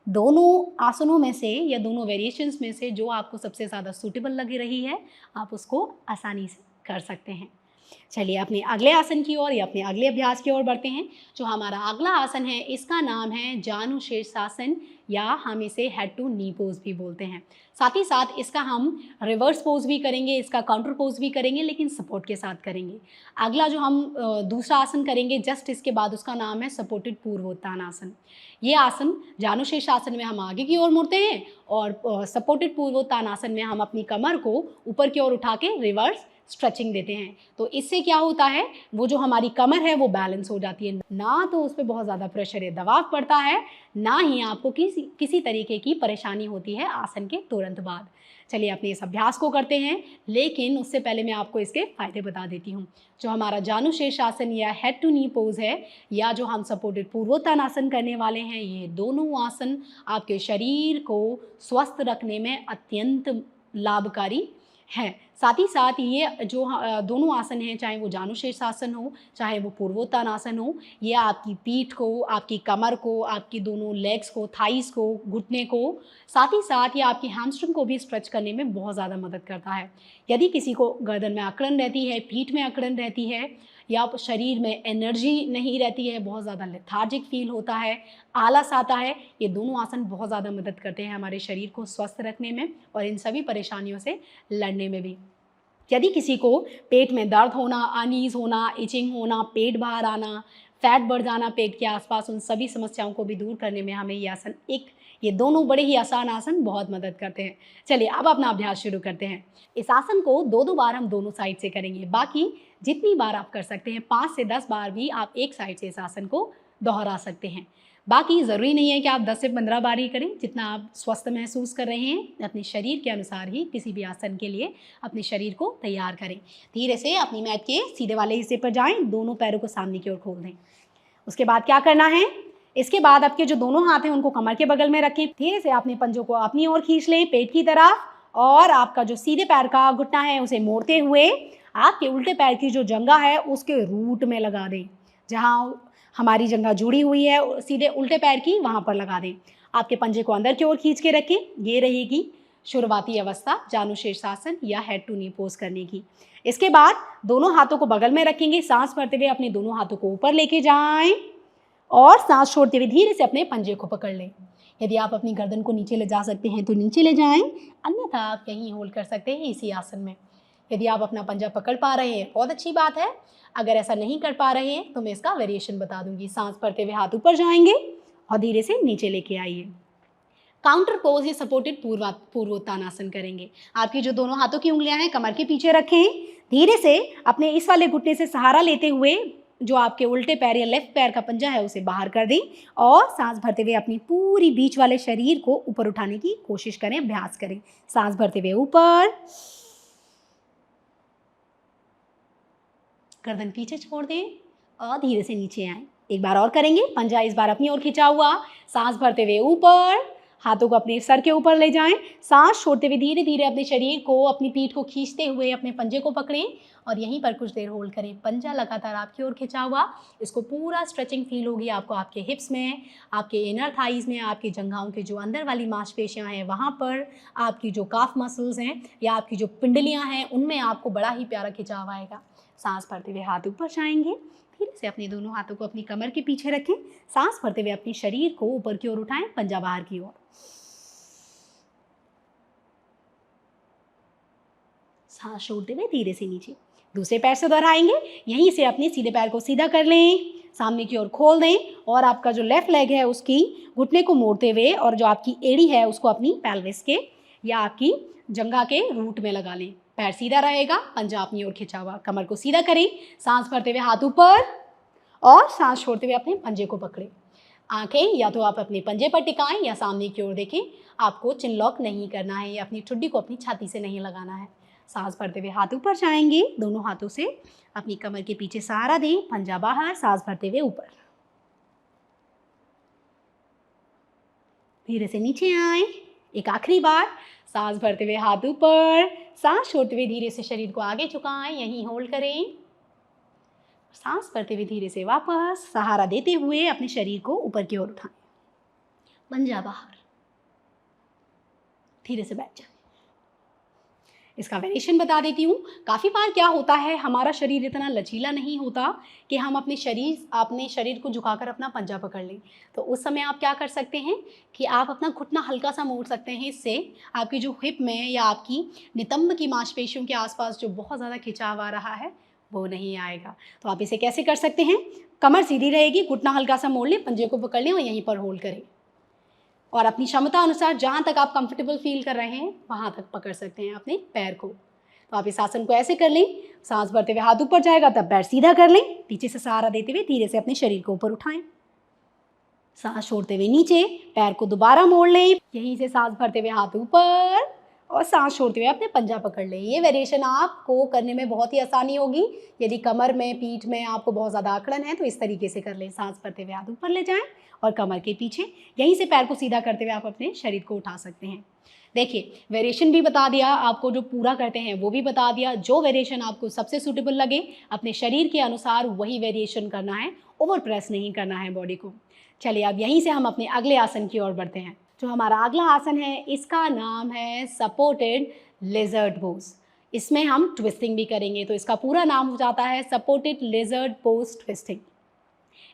दोनों आसनों में से या दोनों वेरिएशंस में से जो आपको सबसे ज़्यादा सूटेबल लग रही है, आप उसको आसानी से कर सकते हैं। चलिए अपने अगले आसन की ओर या अपने अगले अभ्यास की ओर बढ़ते हैं। जो हमारा अगला आसन है, इसका नाम है जानु शीर्षासन, या हम इसे हेड टू नी पोज भी बोलते हैं। साथ ही साथ इसका हम रिवर्स पोज भी करेंगे, इसका काउंटर पोज भी करेंगे, लेकिन सपोर्ट के साथ करेंगे। अगला जो हम दूसरा आसन करेंगे जस्ट इसके बाद, उसका नाम है सपोर्टेड पूर्वोत्तानासन। ये आसन जानु शीर्षासन में हम आगे की ओर मुड़ते हैं और सपोर्टेड पूर्वोत्तानासन में हम अपनी कमर को ऊपर की ओर उठा के रिवर्स स्ट्रेचिंग देते हैं। तो इससे क्या होता है, वो जो हमारी कमर है वो बैलेंस हो जाती है, ना तो उस पर बहुत ज़्यादा प्रेशर या दबाव पड़ता है, ना ही आपको किसी तरीके की परेशानी होती है आसन के तुरंत बाद। चलिए अपने इस अभ्यास को करते हैं, लेकिन उससे पहले मैं आपको इसके फायदे बता देती हूँ। जो हमारा जानु शीर्षासन या हेड टू नी पोज है, या जो हम सपोर्टेड पूर्वोत्तानासन करने वाले हैं, ये दोनों आसन आपके शरीर को स्वस्थ रखने में अत्यंत लाभकारी है। साथ ही साथ ये जो दोनों आसन हैं, चाहे वो जानु शीर्षासन हो, चाहे वो पूर्वोत्तानासन हो, ये आपकी पीठ को, आपकी कमर को, आपकी दोनों लेग्स को, थाइस को, घुटने को, साथ ही साथ ये आपकी हैमस्ट्रिंग को भी स्ट्रेच करने में बहुत ज़्यादा मदद करता है। यदि किसी को गर्दन में अकड़न रहती है, पीठ में अकड़न रहती है, या शरीर में एनर्जी नहीं रहती है, बहुत ज़्यादा लेथार्जिक फील होता है, आलस आता है, ये दोनों आसन बहुत ज़्यादा मदद करते हैं हमारे शरीर को स्वस्थ रखने में और इन सभी परेशानियों से लड़ने में भी। यदि किसी को पेट में दर्द होना, अनईज होना, इचिंग होना, पेट बाहर आना, फैट बढ़ जाना पेट के आसपास, उन सभी समस्याओं को भी दूर करने में हमें ये आसन, ये दोनों बड़े ही आसान आसन बहुत मदद करते हैं। चलिए अब अपना अभ्यास शुरू करते हैं। इस आसन को दो बार हम दोनों साइड से करेंगे, बाकी जितनी बार आप कर सकते हैं, 5 से 10 बार भी आप एक साइड से इस आसन को दोहरा सकते हैं। बाकी ज़रूरी नहीं है कि आप 10 से 15 बार ही करें, जितना आप स्वस्थ महसूस कर रहे हैं अपने शरीर के अनुसार ही किसी भी आसन के लिए अपने शरीर को तैयार करें। धीरे से अपनी मैट के सीधे वाले हिस्से पर जाएं, दोनों पैरों को सामने की ओर खोल दें। उसके बाद क्या करना है, इसके बाद आपके जो दोनों हाथ हैं उनको कमर के बगल में रखें। धीरे से अपने पंजों को अपनी ओर खींच लें पेट की तरफ, और आपका जो सीधे पैर का घुटना है उसे मोड़ते हुए आपके उल्टे पैर की जो जंघा है उसके रूट में लगा दें। जहाँ हमारी जंघा जुड़ी हुई है सीधे उल्टे पैर की, वहाँ पर लगा दें। आपके पंजे को अंदर की ओर खींच के रखें। ये रहेगी शुरुआती अवस्था जानु शीर्षासन या हेड टू नी पोज करने की। इसके बाद दोनों हाथों को बगल में रखेंगे। सांस भरते हुए अपने दोनों हाथों को ऊपर लेके जाएं और सांस छोड़ते हुए धीरे से अपने पंजे को पकड़ लें। यदि आप अपनी गर्दन को नीचे ले जा सकते हैं तो नीचे ले जाएं, अन्यथा आप कहीं होल्ड कर सकते हैं इसी आसन में। यदि आप अपना पंजा पकड़ पा रहे हैं बहुत अच्छी बात है, अगर ऐसा नहीं कर पा रहे हैं तो मैं इसका वेरिएशन बता दूंगी। सांस भरते हुए हाथ ऊपर जाएंगे और धीरे से नीचे लेके आइए। काउंटर पोज या सपोर्टेड पूर्वोत्तानासन करेंगे। आपकी जो दोनों हाथों की उंगलियां हैं कमर के पीछे रखें। धीरे से अपने इस वाले घुटने से सहारा लेते हुए जो आपके उल्टे पैर या लेफ्ट पैर का पंजा है उसे बाहर कर दें और सांस भरते हुए अपनी पूरी बीच वाले शरीर को ऊपर उठाने की कोशिश करें, अभ्यास करें। सांस भरते हुए ऊपर, गर्दन पीछे छोड़ दें और धीरे से नीचे आएं। एक बार और करेंगे। पंजा इस बार अपनी ओर खिंचा हुआ, सांस भरते हुए ऊपर, हाथों को अपने सर के ऊपर ले जाएं। सांस छोड़ते हुए धीरे धीरे अपने शरीर को, अपनी पीठ को खींचते हुए अपने पंजे को पकड़ें और यहीं पर कुछ देर होल्ड करें। पंजा लगातार आपकी ओर खिंचा हुआ, इसको पूरा स्ट्रेचिंग फील होगी आपको आपके हिप्स में, आपके इनर थाइज में, आपकी जंघाओं के जो अंदर वाली मांसपेशियां हैं वहाँ पर, आपकी जो काफ मसल्स हैं या आपकी जो पिंडलियाँ हैं उनमें आपको बड़ा ही प्यारा खिंचाव आएगा। सांस भरते हुए हाथ ऊपर जाएंगे। धीरे से अपने दोनों हाथों को अपनी कमर के पीछे रखें। सांस भरते हुए अपने शरीर को ऊपर की ओर उठाएं, पंजा बाहर की ओर। सांस छोड़ते हुए धीरे से नीचे। दूसरे पैर से दोहराएंगे। यहीं से अपने सीधे पैर को सीधा कर लें, सामने की ओर खोल दें और आपका जो लेफ्ट लेग है उसकी घुटने को मोड़ते हुए और जो आपकी एड़ी है उसको अपनी पेल्विस के या आपकी जंघा के रूट में लगा लें। पैर सीधा रहेगा, पंजा अपनी ओर खिंचा हुआ। कमर को सीधा करें, सांस भरते हुए हाथ ऊपर और सांस छोड़ते हुए अपने पंजे को पकड़ें। आंखें या तो आप अपने पंजे पर टिकाएं या सामने की ओर देखें। आपको चिन लॉक नहीं करना है या अपनी ठुड्डी को अपनी छाती से नहीं लगाना है। सांस भरते हुए हाथ ऊपर जाएंगे, दोनों हाथों से अपनी कमर के पीछे सहारा दें, पंजा बाहर, सांस भरते हुए ऊपर। धीरे से नीचे आए। एक आखिरी बार, सांस भरते हुए हाथ ऊपर, सांस छोड़ते हुए धीरे से शरीर को आगे झुकाएं, यहीं होल्ड करें। सांस भरते हुए धीरे से वापस सहारा देते हुए अपने शरीर को ऊपर की ओर उठाएं, पंजा बाहर। धीरे से बैठ जाएं। इसका वेरिएशन बता देती हूँ। काफ़ी बार क्या होता है, हमारा शरीर इतना लचीला नहीं होता कि हम अपने शरीर को झुकाकर अपना पंजा पकड़ लें। तो उस समय आप क्या कर सकते हैं कि आप अपना घुटना हल्का सा मोड़ सकते हैं। इससे आपकी जो हिप में या आपकी नितंब की मांसपेशियों के आसपास जो बहुत ज़्यादा खिंचाव आ रहा है वो नहीं आएगा। तो आप इसे कैसे कर सकते हैं, कमर सीधी रहेगी, घुटना हल्का सा मोड़ लें, पंजे को पकड़ लें और यहीं पर होल्ड करें और अपनी क्षमता अनुसार जहाँ तक आप कंफर्टेबल फील कर रहे हैं वहाँ तक पकड़ सकते हैं अपने पैर को। तो आप इस आसन को ऐसे कर लें। सांस भरते हुए हाथ ऊपर जाएगा तब पैर सीधा कर लें, पीछे से सहारा देते हुए धीरे से अपने शरीर को ऊपर उठाएं। सांस छोड़ते हुए नीचे, पैर को दोबारा मोड़ लें, यहीं से सांस भरते हुए हाथ ऊपर और सांस छोड़ते हुए अपने पंजा पकड़ लें। ये वेरिएशन आपको करने में बहुत ही आसानी होगी। यदि कमर में, पीठ में आपको बहुत ज़्यादा अकड़न है तो इस तरीके से कर लें। सांस भरते हुए हाथ ऊपर ले जाएं और कमर के पीछे, यहीं से पैर को सीधा करते हुए आप अपने शरीर को उठा सकते हैं। देखिए, वेरिएशन भी बता दिया आपको, जो पूरा करते हैं वो भी बता दिया। जो वेरिएशन आपको सबसे सूटेबल लगे अपने शरीर के अनुसार वही वेरिएशन करना है, ओवर प्रेस नहीं करना है बॉडी को। चलिए अब यहीं से हम अपने अगले आसन की ओर बढ़ते हैं। जो हमारा अगला आसन है इसका नाम है सपोर्टेड लिजर्ड पोज। इसमें हम ट्विस्टिंग भी करेंगे, तो इसका पूरा नाम हो जाता है सपोर्टेड लिजर्ड पोज ट्विस्टिंग।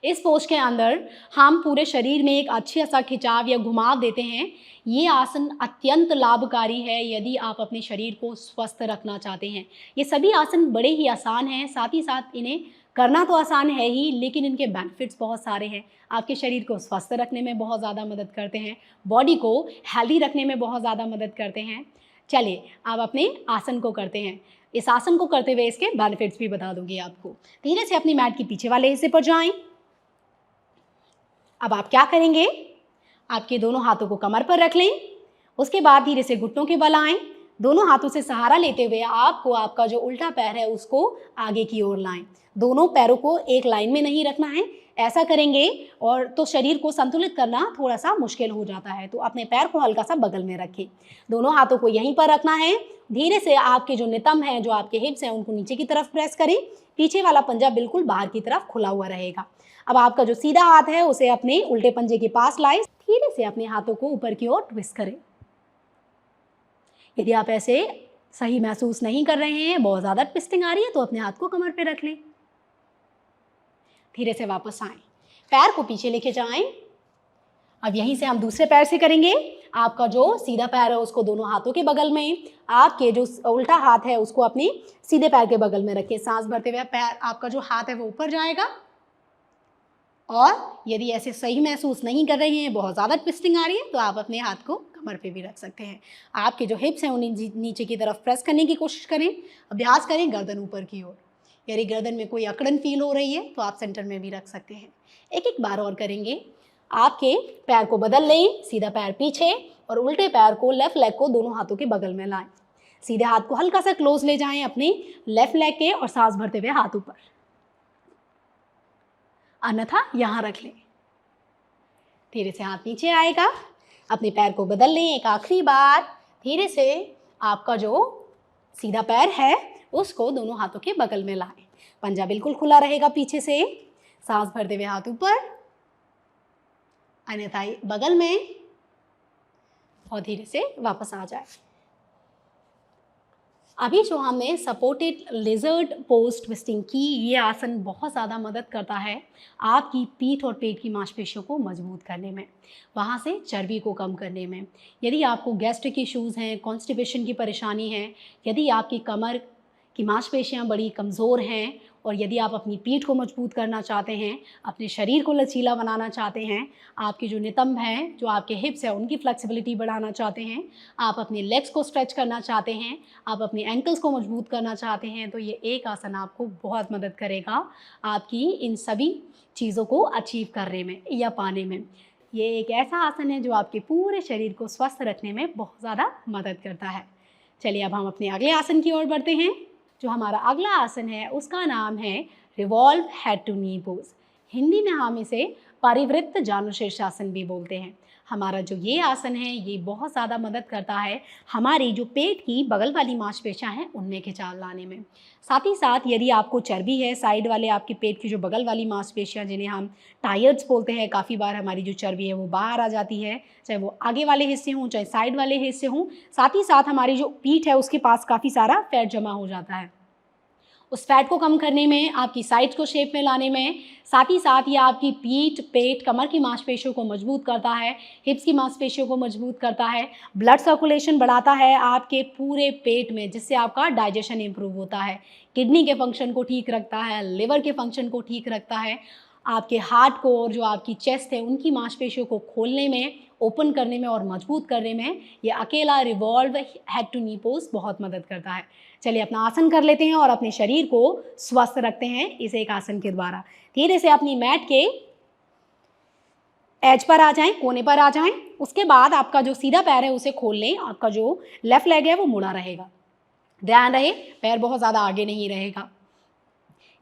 इस पोज के अंदर हम पूरे शरीर में एक अच्छा सा खिंचाव या घुमाव देते हैं। ये आसन अत्यंत लाभकारी है यदि आप अपने शरीर को स्वस्थ रखना चाहते हैं। ये सभी आसन बड़े ही आसान हैं, साथ ही साथ इन्हें करना तो आसान है ही, लेकिन इनके बेनिफिट्स बहुत सारे हैं। आपके शरीर को स्वस्थ रखने में बहुत ज़्यादा मदद करते हैं, बॉडी को हेल्दी रखने में बहुत ज़्यादा मदद करते हैं। चलिए अब अपने आसन को करते हैं। इस आसन को करते हुए इसके बेनिफिट्स भी बता दूंगी आपको। धीरे से अपनी मैट के पीछे वाले हिस्से पर जाएं। अब आप क्या करेंगे, आपके दोनों हाथों को कमर पर रख लें। उसके बाद धीरे से घुटनों के बल आएं। दोनों हाथों से सहारा लेते हुए आपको आपका जो उल्टा पैर है उसको आगे की ओर लाएं। दोनों पैरों को एक लाइन में नहीं रखना है, ऐसा करेंगे और तो शरीर को संतुलित करना थोड़ा सा मुश्किल हो जाता है। तो अपने पैर को हल्का सा बगल में रखें, दोनों हाथों को यहीं पर रखना है। धीरे से आपके जो नितंब हैं, जो आपके हिप्स हैं, उनको नीचे की तरफ प्रेस करें। पीछे वाला पंजा बिल्कुल बाहर की तरफ खुला हुआ रहेगा। अब आपका जो सीधा हाथ है उसे अपने उल्टे पंजे के पास लाएं। धीरे से अपने हाथों को ऊपर की ओर ट्विस्ट करें। यदि आप ऐसे सही महसूस नहीं कर रहे हैं, बहुत ज़्यादा ट्विस्टिंग आ रही है, तो अपने हाथ को कमर पे रख लें। धीरे से वापस आएं, पैर को पीछे लेके जाएं। अब यहीं से हम दूसरे पैर से करेंगे। आपका जो सीधा पैर है उसको दोनों हाथों के बगल में, आपके जो उल्टा हाथ है उसको अपने सीधे पैर के बगल में रखें। सांस भरते हुए पैर, आपका जो हाथ है वो ऊपर जाएगा। और यदि ऐसे सही महसूस नहीं कर रहे हैं, बहुत ज़्यादा ट्विस्टिंग आ रही है, तो आप अपने हाथ को कमर पे भी रख सकते हैं। आपके जो हिप्स हैं उन्हें नीचे की तरफ प्रेस करने की कोशिश करें। अभ्यास करें गर्दन ऊपर की ओर। यदि गर्दन में कोई अकड़न फील हो रही है तो आप सेंटर में भी रख सकते हैं। एक एक बार और करेंगे। आपके पैर को बदल लें, सीधा पैर पीछे और उल्टे पैर को, लेफ्ट लेग को दोनों हाथों के बगल में लाएं। सीधे हाथ को हल्का सा क्लोज ले जाएं अपने लेफ्ट लेग के और सांस भरते हुए हाथ ऊपर, अन्यथा यहां रख लें। धीरे से हाथ नीचे आएगा, अपने पैर को बदल लें। एक आखिरी बार धीरे से आपका जो सीधा पैर है उसको दोनों हाथों के बगल में लाएं। पंजा बिल्कुल खुला रहेगा पीछे से। सांस भरते हुए हाथ ऊपर, अन्यथा बगल में, और धीरे से वापस आ जाए। अभी जो हमने सपोर्टेड लिजर्ड पोज ट्विस्टिंग की, ये आसन बहुत ज़्यादा मदद करता है आपकी पीठ और पेट की मांसपेशियों को मजबूत करने में, वहाँ से चर्बी को कम करने में। यदि आपको गैस्ट्रिक इश्यूज़ हैं, कॉन्स्टिपेशन की परेशानी है, यदि आपकी कमर की मांसपेशियाँ बड़ी कमज़ोर हैं और यदि आप अपनी पीठ को मजबूत करना चाहते हैं, अपने शरीर को लचीला बनाना चाहते हैं, आपके जो नितंब हैं, जो आपके हिप्स हैं, उनकी फ्लेक्सिबिलिटी बढ़ाना चाहते हैं, आप अपने लेग्स को स्ट्रेच करना चाहते हैं, आप अपने एंकल्स को मजबूत करना चाहते हैं, तो ये एक आसन आपको बहुत मदद करेगा आपकी इन सभी चीज़ों को अचीव करने में या पाने में। ये एक ऐसा आसन है जो आपके पूरे शरीर को स्वस्थ रखने में बहुत ज़्यादा मदद करता है। चलिए अब हम अपने अगले आसन की ओर बढ़ते हैं। जो हमारा अगला आसन है उसका नाम है revolve head to knee pose. Hindi में हम इसे परिवृत्त जानुशीर्षासन भी बोलते हैं। हमारा जो ये आसन है ये बहुत ज़्यादा मदद करता है हमारी जो पेट की बगल वाली मांसपेशियां हैं उनमें खिंचाव लाने में। साथ ही साथ यदि आपको चर्बी है, साइड वाले आपके पेट की जो बगल वाली मांसपेशियां जिन्हें हम टायर्ड्स बोलते हैं, काफ़ी बार हमारी जो चर्बी है वो बाहर आ जाती है, चाहे वो आगे वाले हिस्से हों चाहे साइड वाले हिस्से हों। साथ ही साथ हमारी जो पीठ है उसके पास काफ़ी सारा फैट जमा हो जाता है। उस फैट को कम करने में, आपकी साइड्स को शेप में लाने में, साथ ही साथ ये आपकी पीठ, पेट, कमर की मांसपेशियों को मजबूत करता है, हिप्स की मांसपेशियों को मजबूत करता है, ब्लड सर्कुलेशन बढ़ाता है आपके पूरे पेट में, जिससे आपका डाइजेशन इंप्रूव होता है, किडनी के फंक्शन को ठीक रखता है, लिवर के फंक्शन को ठीक रखता है, आपके हार्ट को और जो आपकी चेस्ट है उनकी मांसपेशियों को खोलने में, ओपन करने में और मजबूत करने में ये अकेला revolve head to knee pose बहुत मदद करता है। चलिए अपना आसन कर लेते हैं और अपने शरीर को स्वस्थ रखते हैं इस एक आसन के द्वारा। धीरे से अपनी मैट के एज पर आ जाएं, कोने पर आ जाएं। उसके बाद आपका जो सीधा पैर है उसे खोल लें। आपका जो लेफ्ट लेग है वो मुड़ा रहेगा। ध्यान रहे पैर बहुत ज़्यादा आगे नहीं रहेगा।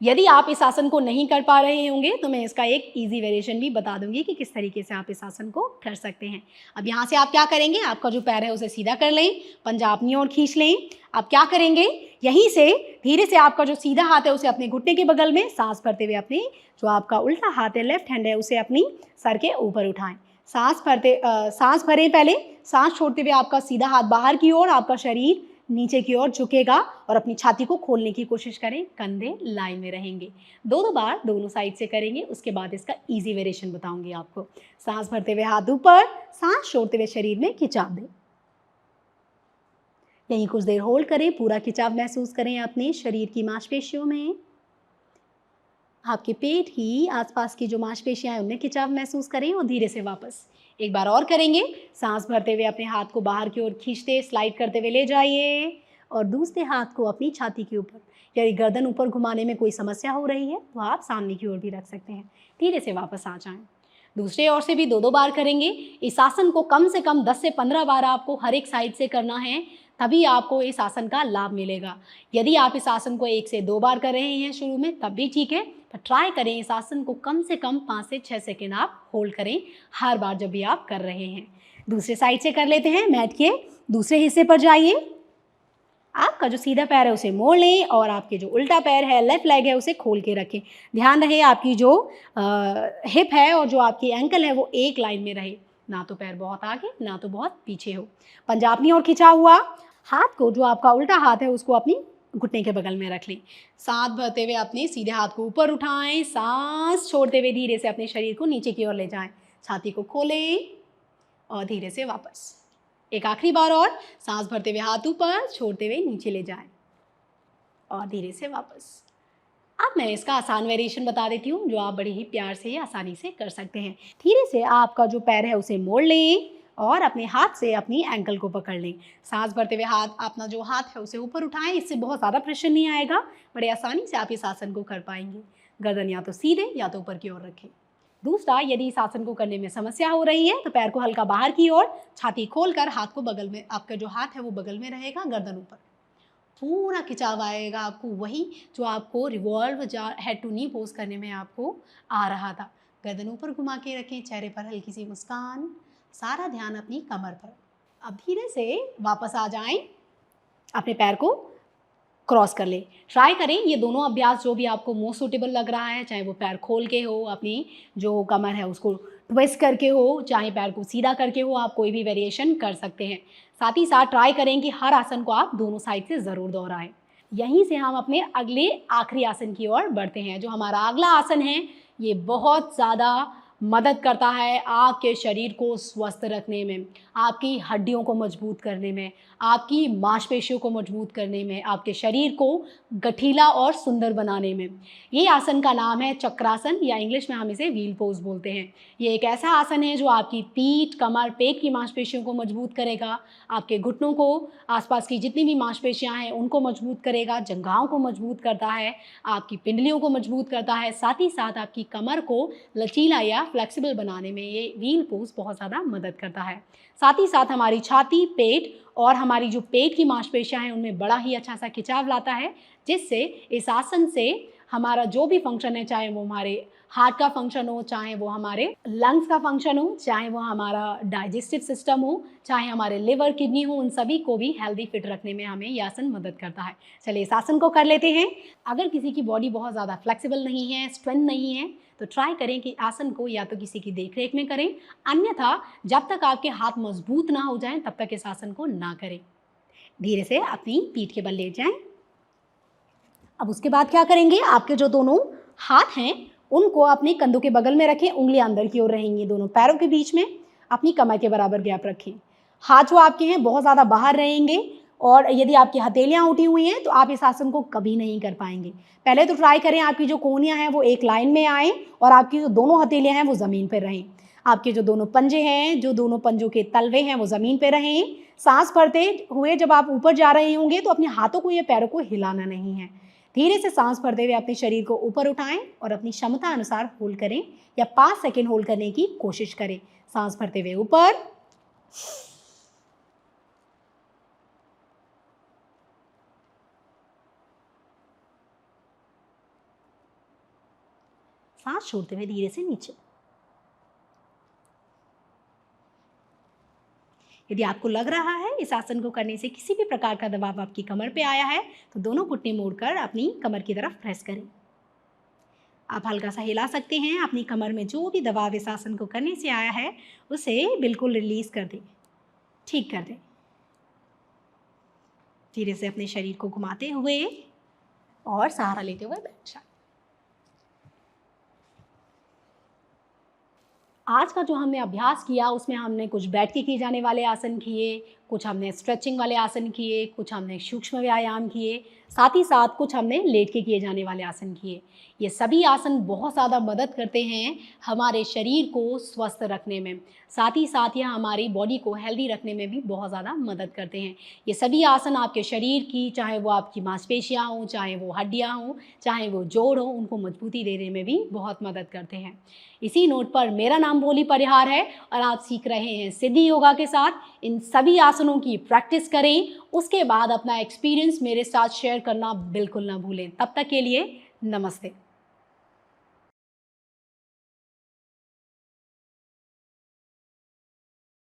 यदि आप इस आसन को नहीं कर पा रहे होंगे तो मैं इसका एक इजी वेरिएशन भी बता दूंगी कि किस तरीके से आप इस आसन को कर सकते हैं। अब यहाँ से आप क्या करेंगे, आपका जो पैर है उसे सीधा कर लें, पंजा अपनी ओर खींच लें। आप क्या करेंगे, यहीं से धीरे से आपका जो सीधा हाथ है उसे अपने घुटने के बगल में सांस भरते हुए अपने जो आपका उल्टा हाथ है, लेफ्ट हैंड है, उसे अपनी सर के ऊपर उठाएं। सांस भरें पहले, सांस छोड़ते हुए आपका सीधा हाथ बाहर की ओर, आपका शरीर नीचे की ओर झुकेगा और अपनी छाती को खोलने की कोशिश करें। कंधे लाइन में रहेंगे। दो बार दोनों साइड से करेंगे, उसके बाद इसका इजी वेरिएशन बताऊंगी आपको। सांस भरते हुए हाथ ऊपर, सांस छोड़ते हुए शरीर में खिंचाव दें। यहीं कुछ देर होल्ड करें, पूरा खिंचाव महसूस करें अपने शरीर की मांसपेशियों में। आपके पेट की आसपास की जो मांसपेशियां हैं उनमें खिंचाव महसूस करें और धीरे से वापस एक बार और करेंगे। सांस भरते हुए अपने हाथ को बाहर की ओर खींचते स्लाइड करते हुए ले जाइए और दूसरे हाथ को अपनी छाती के ऊपर। यदि गर्दन ऊपर घुमाने में कोई समस्या हो रही है तो आप सामने की ओर भी रख सकते हैं। धीरे से वापस आ जाएं। दूसरे ओर से भी दो बार करेंगे। इस आसन को कम से कम 10 से 15 बार आपको हर एक साइड से करना है, तभी आपको इस आसन का लाभ मिलेगा। यदि आप इस आसन को 1 से 2 बार कर रहे हैं शुरू में तब भी ठीक है, पर ट्राई करें इस आसन को कम से कम 5 से 6 सेकेंड आप होल्ड करें हर बार जब भी आप कर रहे हैं। दूसरे साइड से कर लेते हैं। मैट के दूसरे हिस्से पर जाइए। आपका जो सीधा पैर है उसे मोड़ लें और आपके जो उल्टा पैर है, लेफ्ट लेग है, उसे खोल के रखें। ध्यान रहे आपकी जो हिप है और जो आपकी एंकल है वो एक लाइन में रहे, ना तो पैर बहुत आगे ना तो बहुत पीछे हो। पंजा अपनी ओर खिंचा हुआ, हाथ को जो आपका उल्टा हाथ है उसको अपनी घुटने के बगल में रख लें। सांस भरते हुए अपने सीधे हाथ को ऊपर उठाएं, सांस छोड़ते हुए धीरे से अपने शरीर को नीचे की ओर ले जाएं। छाती को खोलें और धीरे से वापस। एक आखिरी बार और, सांस भरते हुए हाथ ऊपर, छोड़ते हुए नीचे ले जाएं और धीरे से वापस। अब मैं इसका आसान वेरिएशन बता देती हूँ जो आप बड़े ही प्यार से आसानी से कर सकते हैं। धीरे से आपका जो पैर है उसे मोड़ लें और अपने हाथ से अपनी एंकल को पकड़ लें। सांस भरते हुए अपना जो हाथ है उसे ऊपर उठाएं। इससे बहुत ज़्यादा प्रेशर नहीं आएगा, बड़े आसानी से आप इस आसन को कर पाएंगे। गर्दन या तो सीधे या तो ऊपर की ओर रखें। दूसरा, यदि इस आसन को करने में समस्या हो रही है तो पैर को हल्का बाहर की ओर, छाती खोलकर हाथ को बगल में, आपका जो हाथ है वो बगल में रहेगा, गर्दन ऊपर। पूरा खिंचाव आएगा आपको, वही जो आपको revolve head to knee pose करने में आपको आ रहा था। गर्दन ऊपर घुमा के रखें, चेहरे पर हल्की सी मुस्कान, सारा ध्यान अपनी कमर पर। अब धीरे से वापस आ जाएं, अपने पैर को क्रॉस कर ले। ट्राई करें ये दोनों अभ्यास जो भी आपको मोस्ट सूटेबल लग रहा है, चाहे वो पैर खोल के हो, अपनी जो कमर है उसको ट्विस्ट करके हो, चाहे पैर को सीधा करके हो, आप कोई भी वेरिएशन कर सकते हैं। साथ ही साथ ट्राई करें कि हर आसन को आप दोनों साइड से ज़रूर दोहराएं। यहीं से हम अपने अगले आखिरी आसन की ओर बढ़ते हैं। जो हमारा अगला आसन है ये बहुत ज़्यादा मदद करता है आपके शरीर को स्वस्थ रखने में, आपकी हड्डियों को मजबूत करने में, आपकी मांसपेशियों को मजबूत करने में, आपके शरीर को गठीला और सुंदर बनाने में। ये आसन का नाम है चक्रासन, या इंग्लिश में हम इसे व्हील पोज बोलते हैं। ये एक ऐसा आसन है जो आपकी पीठ, कमर, पेट की मांसपेशियों को मजबूत करेगा, आपके घुटनों को, आसपास की जितनी भी मांसपेशियां हैं उनको मजबूत करेगा, जंघाओं को मजबूत करता है, आपकी पिंडलियों को मजबूत करता है। साथ ही साथ आपकी कमर को लचीला या फ्लेक्सिबल बनाने में ये व्हील पोज बहुत ज़्यादा मदद करता है। साथ ही साथ हमारी छाती, पेट और हमारी जो पेट की मांसपेशियां हैं उनमें बड़ा ही अच्छा सा खिंचाव लाता है, जिससे इस आसन से हमारा जो भी फंक्शन है, चाहे वो हमारे हार्ट का फंक्शन हो, चाहे वो हमारे लंग्स का फंक्शन हो, चाहे वो हमारा डाइजेस्टिव सिस्टम हो, चाहे हमारे लिवर, किडनी हो, उन सभी को भी हेल्दी फिट रखने में हमें यह आसन मदद करता है। चलिए इस आसन को कर लेते हैं। अगर किसी की बॉडी बहुत ज़्यादा फ्लेक्सिबल नहीं है, स्ट्रेंथ नहीं है, तो ट्राई करें कि आसन को या तो किसी की देखरेख में करें, अन्यथा जब तक आपके हाथ मजबूत ना हो जाएं तब तक इस आसन को ना करें। धीरे से अपनी पीठ के बल लेट जाएं। अब उसके बाद क्या करेंगे, आपके जो दोनों हाथ हैं उनको अपने कंधों के बगल में रखें, उंगलियां अंदर की ओर रहेंगी, दोनों पैरों के बीच में अपनी कमर के बराबर गैप रखें। हाथ जो आपके हैं बहुत ज़्यादा बाहर रहेंगे, और यदि आपकी हथेलियां उठी हुई हैं तो आप इस आसन को कभी नहीं कर पाएंगे। पहले तो ट्राई करें आपकी जो कोहनियां हैं वो एक लाइन में आएँ और आपकी जो दोनों हथेलियां हैं वो ज़मीन पर रहें। आपके जो दोनों पंजे हैं, जो दोनों पंजों के तलवे हैं वो ज़मीन पर रहें। सांस भरते हुए जब आप ऊपर जा रहे होंगे तो अपने हाथों को या पैरों को हिलाना नहीं है। धीरे से सांस भरते हुए अपने शरीर को ऊपर उठाएं और अपनी क्षमता अनुसार होल्ड करें, या 5 सेकेंड होल्ड करने की कोशिश करें। सांस भरते हुए ऊपर, सांस छोड़ते हुए धीरे से नीचे। यदि आपको लग रहा है इस आसन को करने से किसी भी प्रकार का दबाव आपकी कमर पे आया है तो दोनों घुटने मोड़कर अपनी कमर की तरफ प्रेस करें। आप हल्का सा हिला सकते हैं। अपनी कमर में जो भी दबाव इस आसन को करने से आया है उसे बिल्कुल रिलीज कर दें, ठीक कर दें। धीरे से अपने शरीर को घुमाते हुए और सहारा लेते हुए बैठ जाए। आज का जो हमने अभ्यास किया उसमें हमने कुछ बैठ के किए जाने वाले आसन किए, कुछ हमने स्ट्रेचिंग वाले आसन किए, कुछ हमने सूक्ष्म व्यायाम किए, साथ ही साथ कुछ हमने लेट के किए जाने वाले आसन किए। ये सभी आसन बहुत ज़्यादा मदद करते हैं हमारे शरीर को स्वस्थ रखने में, साथ ही साथ ये हमारी बॉडी को हेल्दी रखने में भी बहुत ज़्यादा मदद करते हैं। ये सभी आसन आपके शरीर की, चाहे वो आपकी मांसपेशियाँ हों, चाहे वो हड्डियाँ हों, चाहे वो जोड़ हों, उनको मजबूती देने में भी बहुत मदद करते हैं। इसी नोट पर मेरा नाम भोली परिहार है और आप सीख रहे हैं सिद्धि योगा के साथ। इन सभी आसनों की प्रैक्टिस करें, उसके बाद अपना एक्सपीरियंस मेरे साथ शेयर करना बिल्कुल ना भूलें। तब तक के लिए नमस्ते।